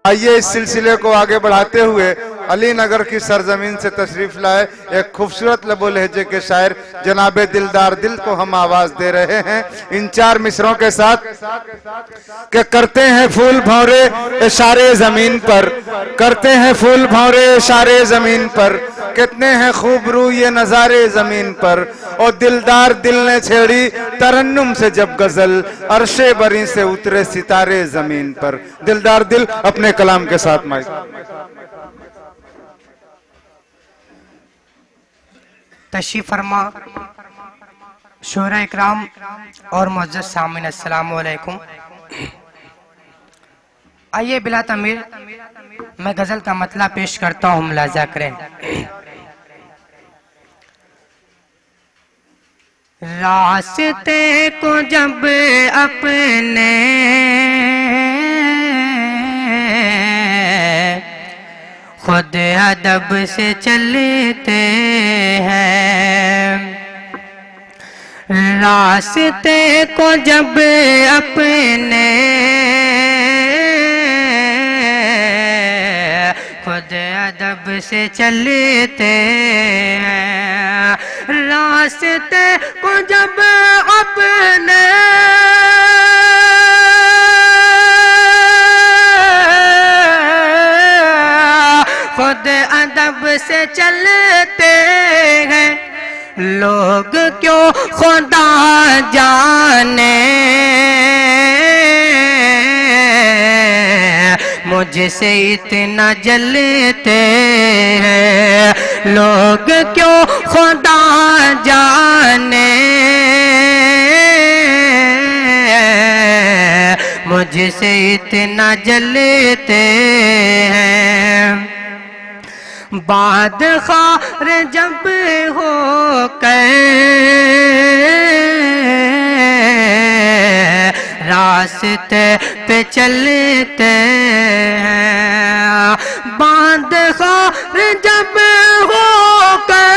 आइए इस सिलसिले को आगे बढ़ाते हुए अली नगर की सरजमीन से तशरीफ लाए एक खूबसूरत लबो लहजे के शायर जनाबे दिलदार दिल को हम आवाज दे रहे हैं इन 4 मिसरों के साथ कि करते हैं फूल भंवरे इशारे जमीन पर, करते हैं फूल भंवरे इशारे जमीन पर, कितने हैं खूबरू ये नजारे जमीन पर। और दिलदार दिल ने छेड़ी तरन्नुम से जब गजल, अर्शे बरी से उतरे सितारे जमीन पर। दिलदार दिल अपने कलाम के साथ माइक तशरीफ फरमा। शोरा इकराम और मुअज़्ज़ज़ सामीन अस्सलामु अलैकुम। आइए बिला तमीर मैं गजल का मतला पेश करता हूँ, मुलाजा करें। रास्ते को जब अपने खुद अदब से चलते हैं, रास्ते को जब अपने खुद अदब से चलते हैं, रास्ते को जब अपने खुद अदब से चलते हैं, लोग क्यों खुदा जाने मुझसे इतना जलते हैं, लोग क्यों खुदा जाने मुझसे इतना जलते हैं। बाद खार जब हो कर रास्ते पे चलते हैं, बाद खार जब हो कर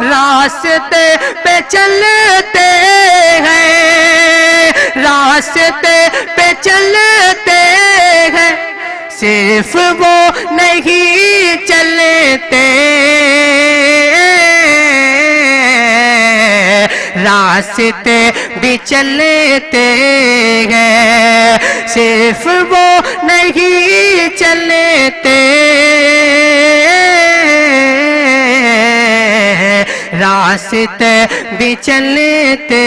रास्ते पे चलते हैं, रास्ते पे चलते हैं, सिर्फ वो नहीं चलते, रास्ते भी चलते हैं, सिर्फ वो नहीं चलते, रास्ते भी चलते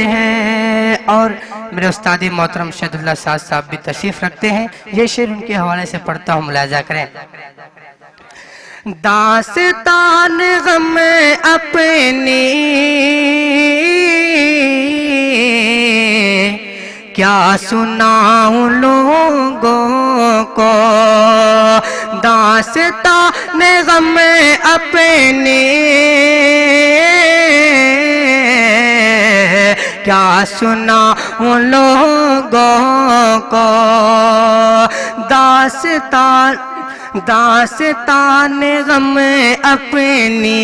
हैं। और मेरे उस्ताद मोहतरम शहदुल्लाह साद साहब भी तशरीफ रखते हैं, ये शेर उनके हवाले से पढ़ता हूँ, मुलाजा करें। दास्तान गम अपनी क्या सुनाऊं लोगों को, दास्तान गम अपनी क्या सुनाऊं लोगों को, दास्तान गम अपनी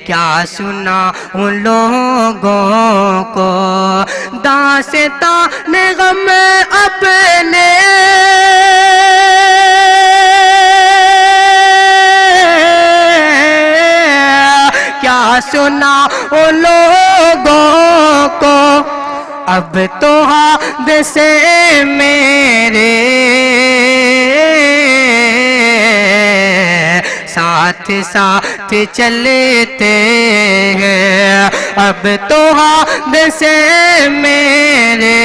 क्या सुनाऊं लोगों को, दास्तान गम अपने क्या सुनाऊं लोगों को। अब तो हाथ से मेरे साथ साथ चलते हैं, अब तो हाथ से मेरे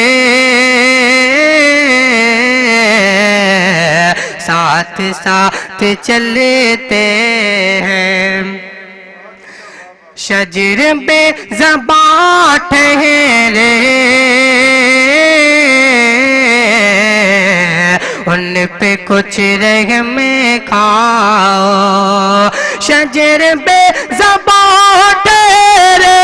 साथ साथ चलते हैं। शजर पे ज़बां ठहरे उन पे कुछ रहम खाओ, शजर पे ज़बां ठहरे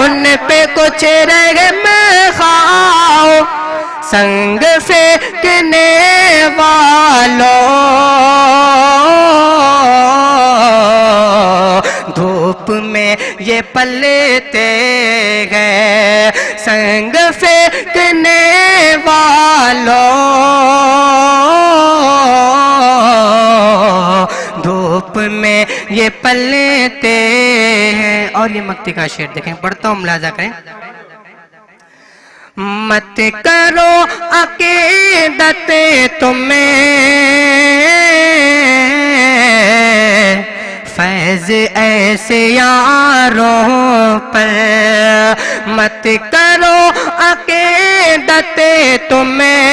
उन पे कुछ रहम खाओ, संग फेंकने वाले वालों, धूप में ये पलते गए, संग फेंकने वालों, धूप में ये पलते हैं। और ये मक्ती का शेर देखें, पढ़ता हूँ, मुलाजा करें। मत करो अकीदत तुम्हें फैज ऐसे यारों पर, मत करो अकीदत तुम्हें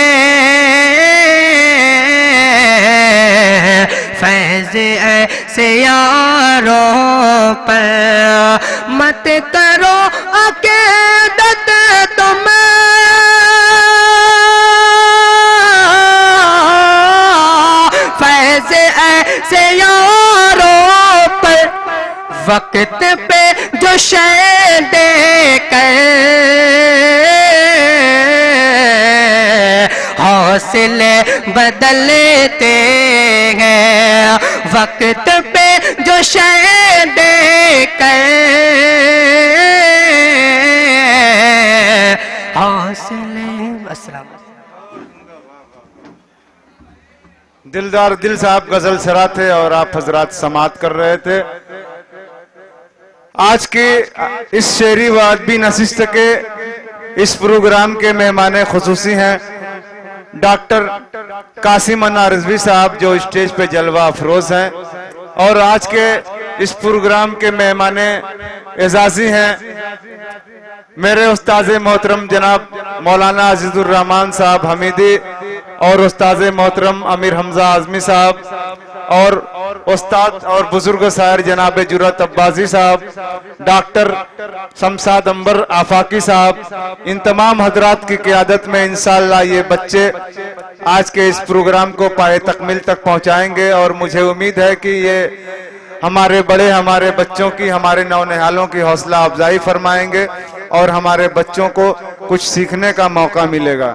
फैज ऐसे यारों पर, मत करो अकीदत तुम्हें फैज ऐसे यारों पर, वक्त पे जो शय दे कर हौसले बदलते हैं, वक्त पे जो शय दे कर हौसले। अस्सलाम। दिलदार दिल साहब गजल सरा थे और आप हजरात समात कर रहे थे। आज की इस शेरी व अदबी नशिस्त के इस प्रोग्राम के मेहमान खुसूसी हैं डॉक्टर कासिम अनार रिजवी साहब, जो स्टेज पे जलवा अफरोज हैं, और आज के इस प्रोग्राम के मेहमान एजाजी हैं मेरे उस्ताद मोहतरम जनाब मौलाना अजीजुर रहमान साहब हमीदी, और उस्ताद मोहतरम अमीर हमजा आजमी साहब, और उस्ताद और बुजुर्ग शायर जनाब जुरत अब्बासी साहब, डॉक्टर शमशाद अंबर आफाकी साहब। इन तमाम हजरात की क़ियादत में इंशाअल्लाह ये बच्चे आज के इस प्रोग्राम को पाए तकमील तक पहुंचाएंगे, और मुझे उम्मीद है कि ये हमारे बड़े हमारे बच्चों की, हमारे नौनिहालों की हौसला अफजाई फरमाएंगे और हमारे बच्चों को कुछ सीखने का मौका मिलेगा।